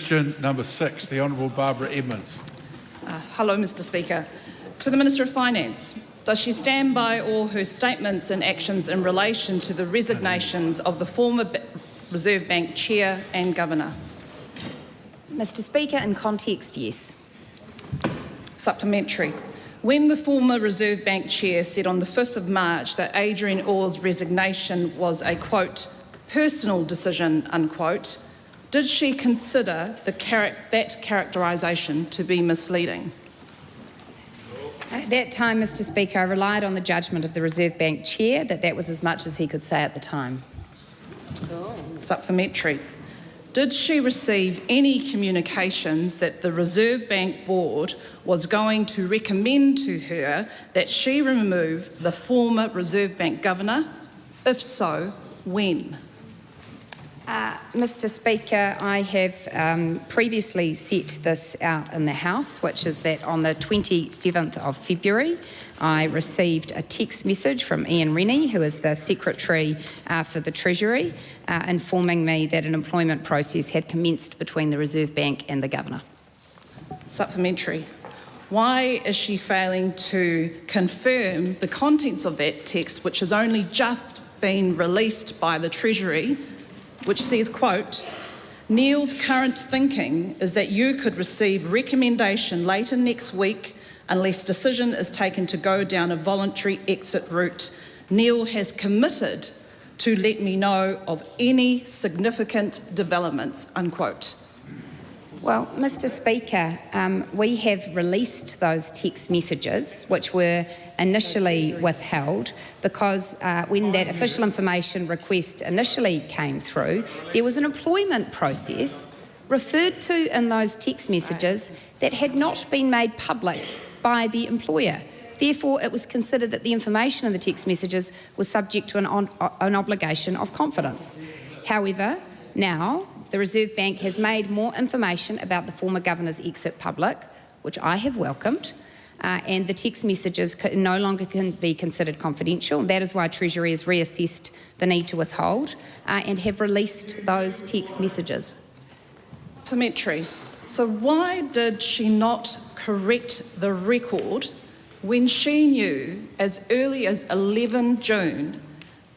Question number 6, the Honourable Barbara Edmonds. Hello, Mr Speaker. To the Minister of Finance, does she stand by all her statements and actions in relation to the resignations of the former Reserve Bank Chair and Governor? Mr Speaker, in context, yes. Supplementary. When the former Reserve Bank Chair said on the 5th of March that Adrian Orr's resignation was a, quote, personal decision, unquote, did she consider that characterisation to be misleading? At that time, Mr Speaker, I relied on the judgment of the Reserve Bank Chair that was as much as he could say at the time. Supplementary. Did she receive any communications that the Reserve Bank Board was going to recommend to her that she remove the former Reserve Bank Governor? If so, when? Mr Speaker, I have previously set this out in the House, which is that on the 27th of February, I received a text message from Ian Rennie, who is the Secretary for the Treasury, informing me that an employment process had commenced between the Reserve Bank and the Governor. Supplementary. Why is she failing to confirm the contents of that text, which has only just been released by the Treasury, which says, quote, Neil's current thinking is that you could receive recommendation later next week unless decision is taken to go down a voluntary exit route. Neil has committed to let me know of any significant developments, unquote. Well, Mr Speaker, we have released those text messages, which were initially withheld, because when that official information request initially came through, there was an employment process referred to in those text messages that had not been made public by the employer. Therefore, it was considered that the information in the text messages was subject to an obligation of confidence. However, now the Reserve Bank has made more information about the former Governor's exit public, which I have welcomed, and the text messages no longer can be considered confidential. That is why Treasury has reassessed the need to withhold and have released those text messages. Supplementary. So why did she not correct the record when she knew as early as 11 June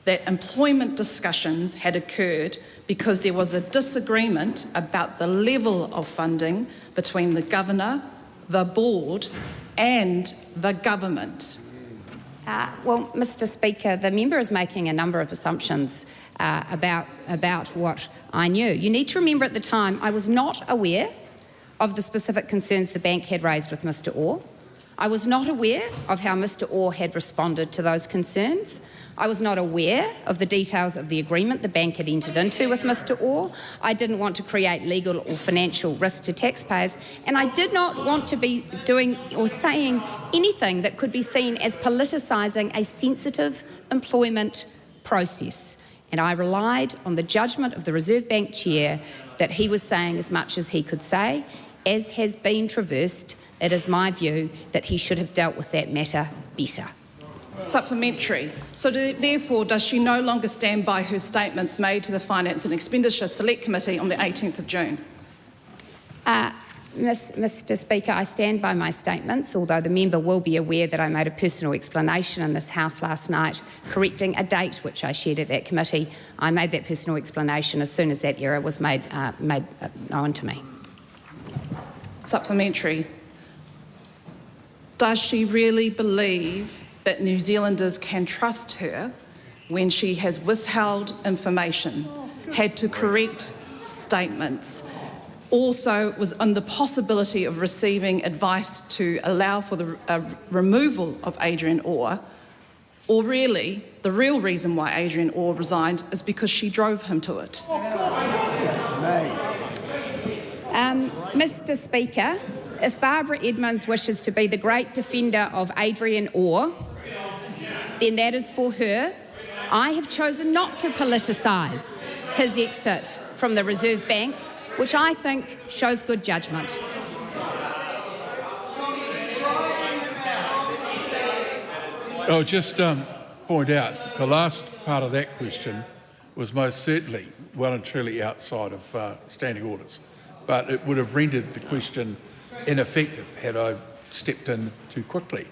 that employment discussions had occurred because there was a disagreement about the level of funding between the Governor, the Board and the Government? Well, Mr Speaker, the member is making a number of assumptions about what I knew. You need to remember at the time I was not aware of the specific concerns the bank had raised with Mr Orr. I was not aware of how Mr Orr had responded to those concerns. I was not aware of the details of the agreement the bank had entered into with Mr Orr. I didn't want to create legal or financial risk to taxpayers, and I did not want to be doing or saying anything that could be seen as politicising a sensitive employment process. And I relied on the judgment of the Reserve Bank Chair that he was saying as much as he could say. As has been traversed, it is my view that he should have dealt with that matter better. Supplementary. So therefore, does she no longer stand by her statements made to the Finance and Expenditure Select Committee on the 18th of June? Mr Speaker, I stand by my statements, although the member will be aware that I made a personal explanation in this House last night, correcting a date which I shared at that committee. I made that personal explanation as soon as that error was made known to me. Supplementary. Does she really believe that New Zealanders can trust her when she has withheld information, had to correct statements, also was on the possibility of receiving advice to allow for the removal of Adrian Orr, or really the real reason why Adrian Orr resigned is because she drove him to it? Mr Speaker, if Barbara Edmonds wishes to be the great defender of Adrian Orr, then that is for her. I have chosen not to politicise his exit from the Reserve Bank, which I think shows good judgment. I'll just point out the last part of that question was most certainly well and truly outside of standing orders. but it would have rendered the question ineffective had I stepped in too quickly.